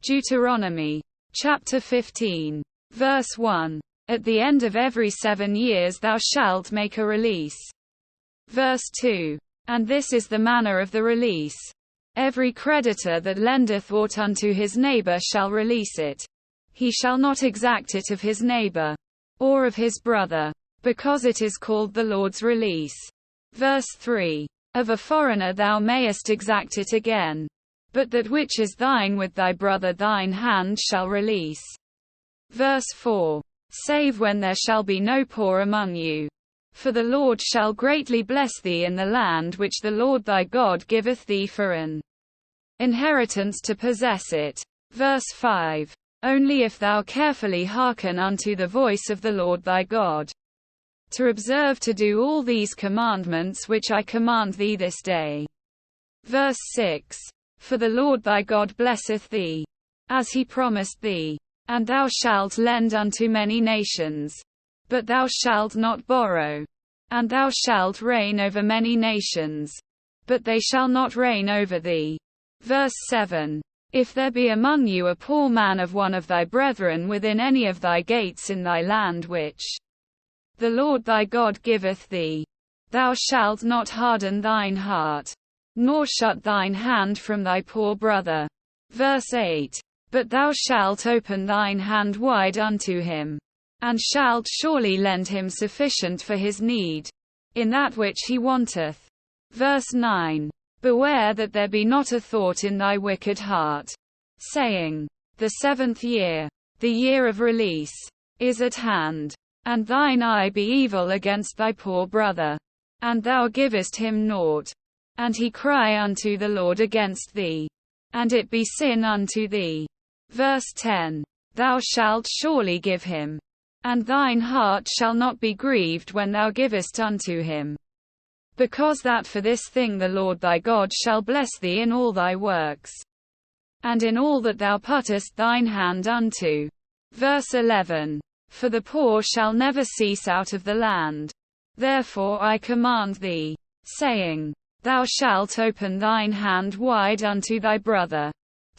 Deuteronomy, chapter 15, verse 1. At the end of every 7 years thou shalt make a release. Verse 2. And this is the manner of the release. Every creditor that lendeth aught unto his neighbor shall release it. He shall not exact it of his neighbor, or of his brother, because it is called the Lord's release. Verse 3. Of a foreigner thou mayest exact it again, but that which is thine with thy brother thine hand shall release. Verse 4. Save when there shall be no poor among you. For the Lord shall greatly bless thee in the land which the Lord thy God giveth thee for an inheritance to possess it. Verse 5. Only if thou carefully hearken unto the voice of the Lord thy God, to observe to do all these commandments which I command thee this day. Verse 6. For the Lord thy God blesseth thee, as he promised thee, and thou shalt lend unto many nations, but thou shalt not borrow. And thou shalt reign over many nations, but they shall not reign over thee. Verse 7. If there be among you a poor man of one of thy brethren within any of thy gates in thy land which the Lord thy God giveth thee, thou shalt not harden thine heart, nor shut thine hand from thy poor brother. Verse 8. But thou shalt open thine hand wide unto him, and shalt surely lend him sufficient for his need, in that which he wanteth. Verse 9. Beware that there be not a thought in thy wicked heart, saying, The 7th year, the year of release, is at hand, and thine eye be evil against thy poor brother, and thou givest him naught, and he cry unto the Lord against thee, and it be sin unto thee. Verse 10. Thou shalt surely give him, and thine heart shall not be grieved when thou givest unto him, because that for this thing the Lord thy God shall bless thee in all thy works, and in all that thou puttest thine hand unto. Verse 11. For the poor shall never cease out of the land. Therefore I command thee, saying, Thou shalt open thine hand wide unto thy brother,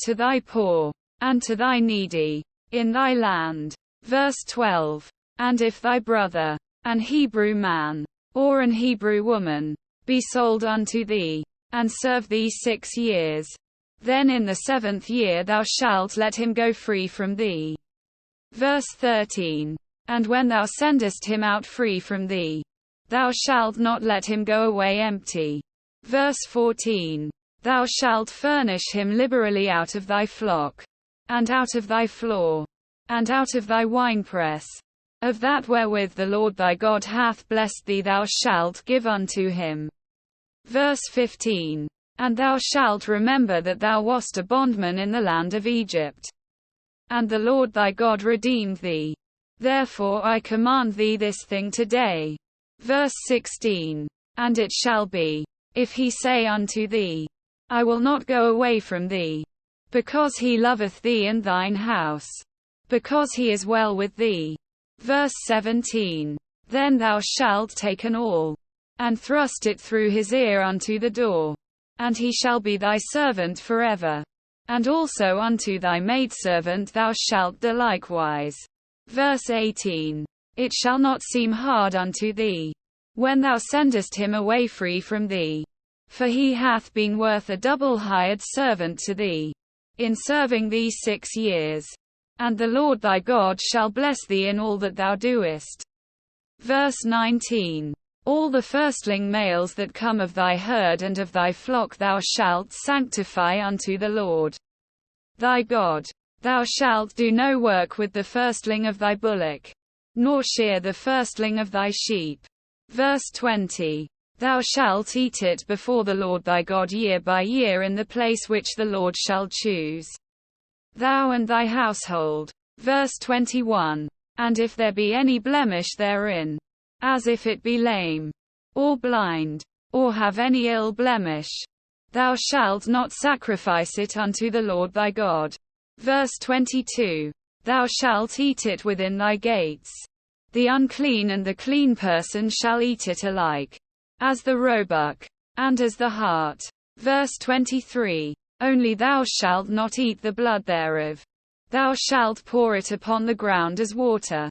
to thy poor, and to thy needy, in thy land. Verse 12. And if thy brother, an Hebrew man, or an Hebrew woman, be sold unto thee, and serve thee 6 years, then in the 7th year thou shalt let him go free from thee. Verse 13. And when thou sendest him out free from thee, thou shalt not let him go away empty. Verse 14. Thou shalt furnish him liberally out of thy flock, and out of thy floor, and out of thy winepress. Of that wherewith the Lord thy God hath blessed thee thou shalt give unto him. Verse 15. And thou shalt remember that thou wast a bondman in the land of Egypt, and the Lord thy God redeemed thee. Therefore I command thee this thing today. Verse 16. And it shall be, if he say unto thee, I will not go away from thee, because he loveth thee and thine house, because he is well with thee. Verse 17. Then thou shalt take an awl, and thrust it through his ear unto the door, and he shall be thy servant forever. And also unto thy maidservant thou shalt do likewise. Verse 18. It shall not seem hard unto thee, when thou sendest him away free from thee, for he hath been worth a double hired servant to thee, in serving thee 6 years. And the Lord thy God shall bless thee in all that thou doest. Verse 19. All the firstling males that come of thy herd and of thy flock thou shalt sanctify unto the Lord thy God. Thou shalt do no work with the firstling of thy bullock, nor shear the firstling of thy sheep. Verse 20. Thou shalt eat it before the Lord thy God year by year in the place which the Lord shall choose, thou and thy household. Verse 21. And if there be any blemish therein, as if it be lame, or blind, or have any ill blemish, thou shalt not sacrifice it unto the Lord thy God. Verse 22. Thou shalt eat it within thy gates. The unclean and the clean person shall eat it alike, as the roebuck, and as the hart. Verse 23. Only thou shalt not eat the blood thereof. Thou shalt pour it upon the ground as water.